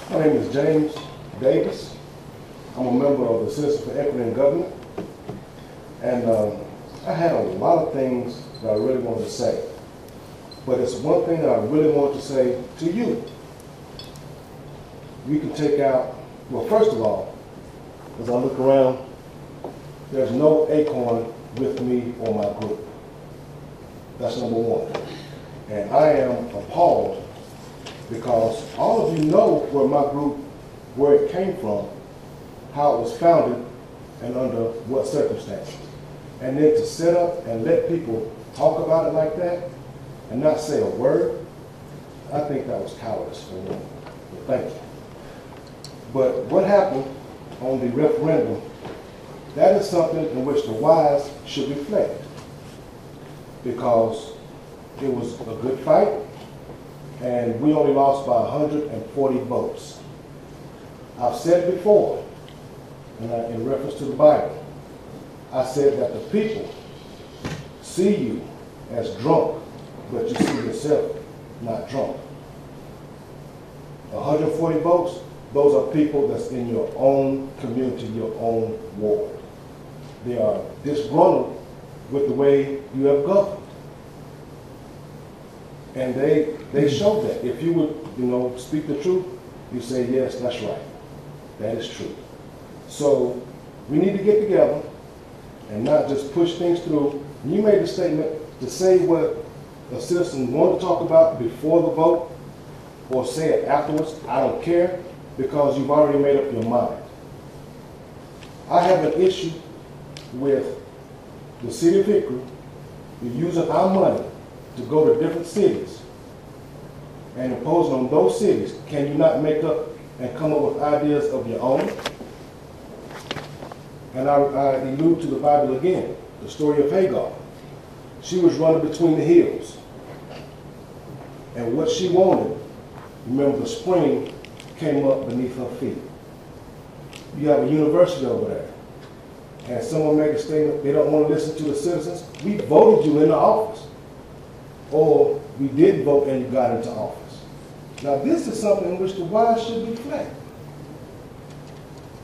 My name is James Davis. I'm a member of the Citizens for Equity in Government. And I had a lot of things that I really wanted to say. But it's one thing that I really want to say to you. We can take out, well, first of all, as I look around, there's no Acorn with me or my group. That's number one. And I am appalled because all of you know where my group, where it came from, how it was founded, and under what circumstances. And then to sit up and let people talk about it like that and not say a word, I think that was cowardice for me. Thank you. But what happened on the referendum, that is something in which the wise should reflect, because it was a good fight, and we only lost by 140 votes. I've said before, and in reference to the Bible, I said that the people see you as drunk, but you see yourself not drunk. 140 votes, those are people that's in your own community, your own ward. They are disgruntled with the way you have governed. And they show that. If you would, speak the truth, you say, yes, that's right. That is true. So we need to get together and not just push things through. You made the statement to say what a citizen wanted to talk about before the vote or say it afterwards. I don't care, because you've already made up your mind. I have an issue with the city of Hickory. You're using our money to go to different cities and imposing on those cities. Can you not make up and come up with ideas of your own? And I allude to the Bible again, the story of Hagar. She was running between the hills. And what she wanted, remember, the spring came up beneath her feet. You have a university over there, and someone made a statement, they don't want to listen to the citizens. We voted you into office. Or we did vote and you got into office. Now this is something in which the wise should reflect.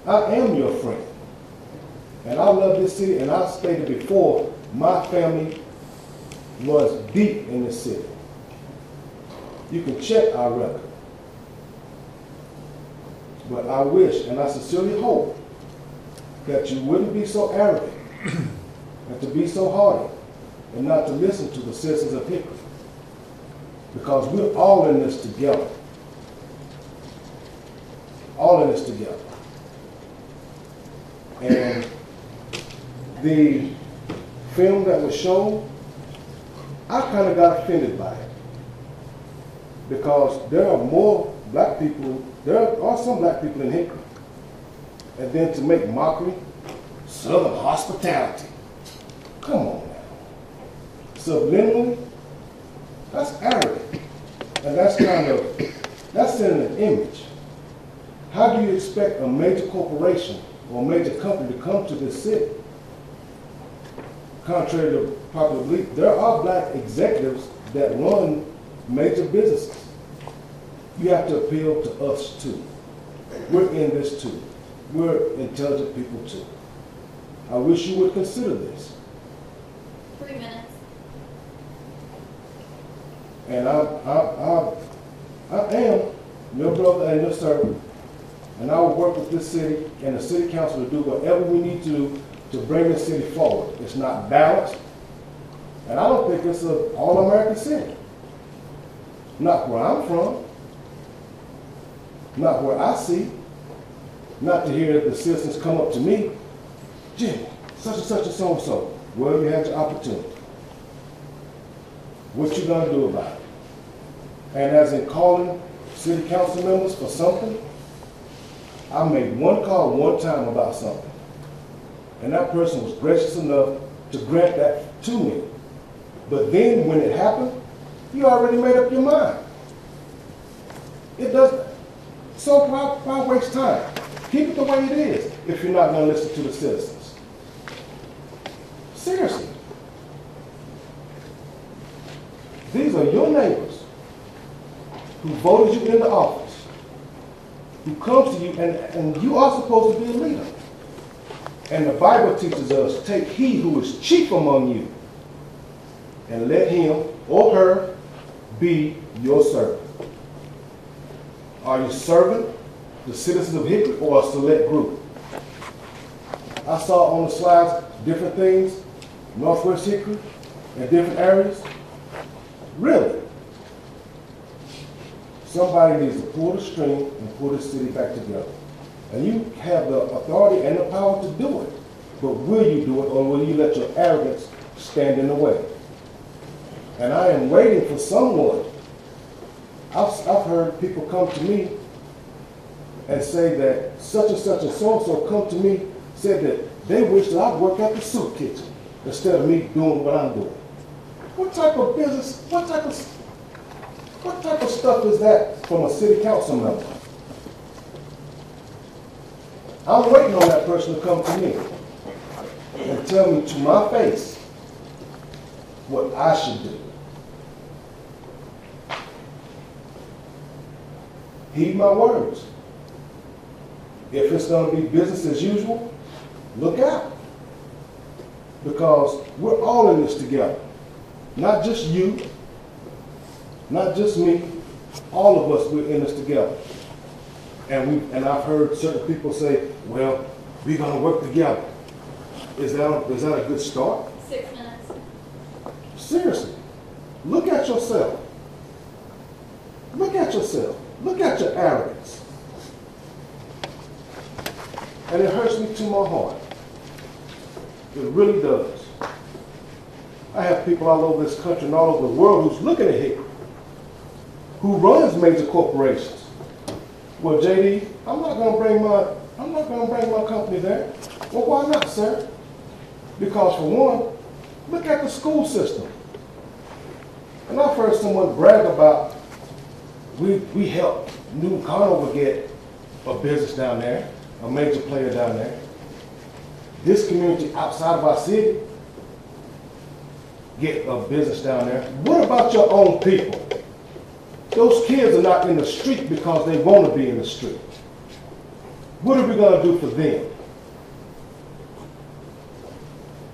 I am your friend. And I love this city, and I stated before, my family was deep in this city. You can check our record. But I wish, and I sincerely hope, that you wouldn't be so arrogant and to be so hardy and not to listen to the citizens of Hickory. Because we're all in this together. All in this together. And the film that was shown, I kind of got offended by it. Because there are more black people, there are some black people in Hickory. And then to make mockery, Southern hospitality. Come on now. Subliminally, that's arrogant. And that's that's sending an image. How do you expect a major corporation or a major company to come to this city? Contrary to popular belief, there are black executives that run major businesses. You have to appeal to us too. We're in this too. We're intelligent people too. I wish you would consider this. 3 minutes. And I am your brother and your servant, and I will work with this city and the city council to do whatever we need to do to bring this city forward. It's not balanced, and I don't think it's an all-American city. Not where I'm from, not where I see, not to hear the citizens come up to me, Jimmy, such and such and so and so. Well, you had your opportunity. What you gonna do about it? And as in calling city council members for something, I made one call one time about something. And that person was gracious enough to grant that to me. But then when it happened, you already made up your mind. It doesn't. So why waste time? Keep it the way it is if you're not going to listen to the citizens. Seriously. These are your neighbors who voted you into office. who comes to you, and you are supposed to be a leader. And the Bible teaches us, take he who is chief among you, and let him or her be your servant. Are you serving the citizens of Hickory or a select group? I saw on the slides different things, Northwest Hickory, in different areas. Really? Somebody needs to pull the string and pull the city back together. And you have the authority and the power to do it. But will you do it, or will you let your arrogance stand in the way? And I am waiting for someone. I've heard people come to me and say that such and so-and-so come to me, said that they wish that I'd work at the soup kitchen instead of me doing what I'm doing. What type of business, what type of stuff is that from a city council member? I'm waiting on that person to come to me and tell me to my face what I should do. Heed my words. If it's going to be business as usual, look out. Because we're all in this together. Not just you, not just me, all of us, we're in this together. And I've heard certain people say, well, we're going to work together. Is that a good start? 6 minutes. Seriously, look at yourself. Look at yourself. Look at your arrogance. And it hurts me to my heart. It really does. I have people all over this country and all over the world who's looking at Hickory, who runs major corporations. Well, JD, I'm not going to bring my company there. Well, why not, sir? Because for one, look at the school system. And I've heard someone brag about we helped New Conover get a business down there, a major player down there. This community outside of our city get a business down there. What about your own people? Those kids are not in the street because they want to be in the street. What are we going to do for them?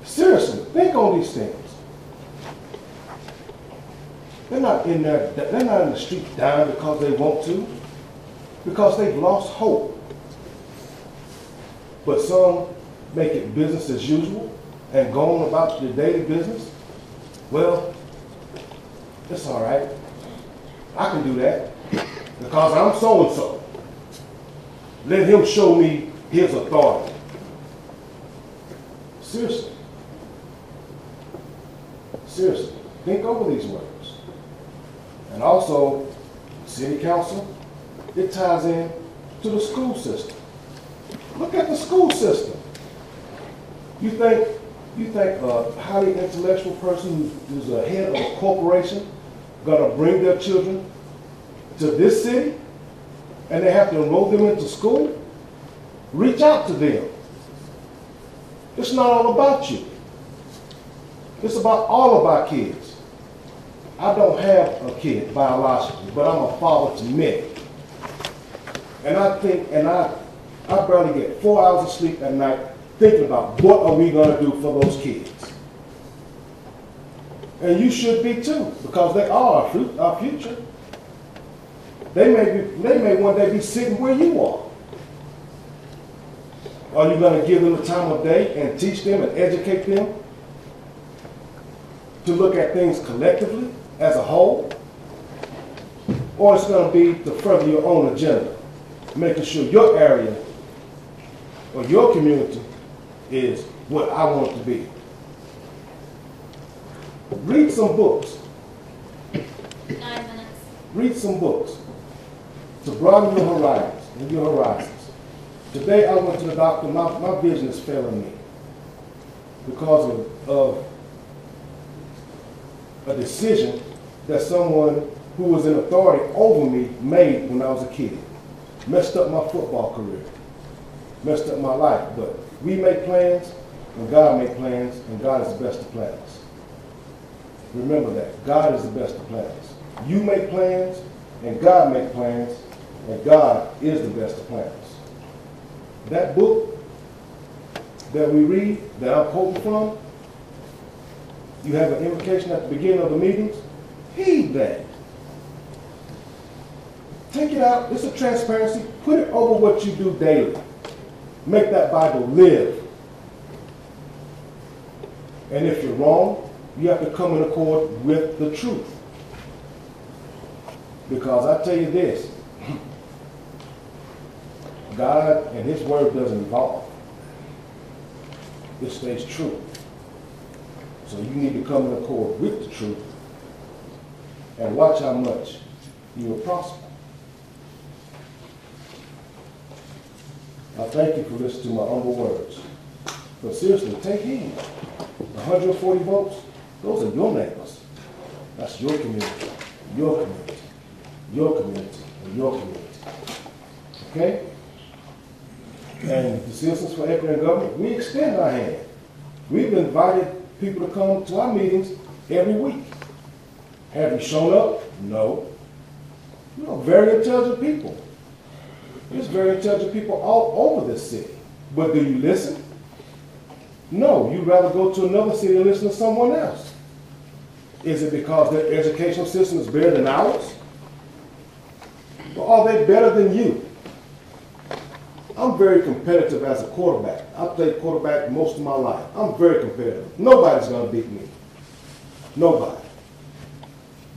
Seriously, think on these things. They're not in there, they're not in the street dying because they want to, because they've lost hope. But some make it business as usual and go on about their daily business. Well, it's all right. I can do that because I'm so-and-so. Let him show me his authority. Seriously. Seriously. Think over these words. And also, city council, it ties in to the school system. Look at the school system. You think a highly intellectual person who's a head of a corporation going to bring their children to this city and they have to enroll them into school? Reach out to them. It's not all about you. It's about all of our kids. I don't have a kid biologically, but I'm a father to many. And I barely get 4 hours of sleep at night thinking about what are we going to do for those kids. And you should be too, because they are our future. They may one day be sitting where you are. Are you going to give them the time of day and teach them and educate them to look at things collectively as a whole? Or it's going to be to further your own agenda, making sure your area or your community is what I want it to be. Read some books. 9 minutes. Read some books to broaden your horizons. Today I went to the doctor. My vision is failing me because of a decision that someone who was in authority over me made when I was a kid. Messed up my football career. Messed up my life. But we make plans, and God makes plans, and God is the best of planners. Remember that. God is the best of planners. You make plans, and God makes plans, and God is the best of planners. That book that we read, that I'm quoting from, you have an invocation at the beginning of the meetings, heed that. Take it out, it's a transparency, put it over what you do daily. Make that Bible live. And if you're wrong, you have to come in accord with the truth. Because I tell you this, God and His Word doesn't evolve. It stays true. So you need to come in accord with the truth and watch how much you will prosper. I thank you for listening to my humble words. But seriously, take heed. 140 votes, those are your neighbors. That's your community, your community, your community, and your community. Okay? And the Citizens for Equity and Government, we extend our hand. We've invited people to come to our meetings every week. Have you shown up? No. You know, very intelligent people. There's very intelligent people all over this city. But do you listen? No, you'd rather go to another city and listen to someone else. Is it because their educational system is better than ours? Or are they better than you? I'm very competitive as a quarterback. I played quarterback most of my life. I'm very competitive. Nobody's going to beat me. Nobody.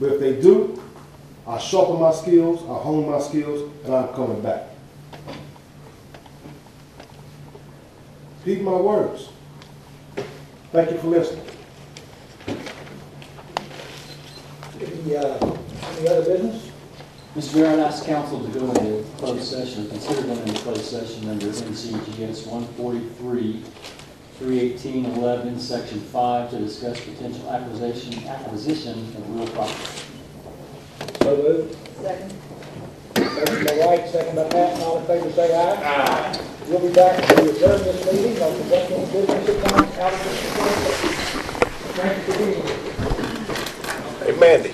But if they do, I sharpen my skills, I hone my skills, and I'm coming back. Heed my words. Thank you for listening. Any other business? Mr. Mayor, I'd ask council to go into closed session, consider going into closed session under NCGS 143, 318.11, Section 5, to discuss potential acquisition of real property. So moved. Second. Motion by White, second by Patton. All in favor say aye. Aye. We'll be back to adjourn this meeting. I'll conduct any business that comes out of this. Thank you for being here. Hey, Mandy.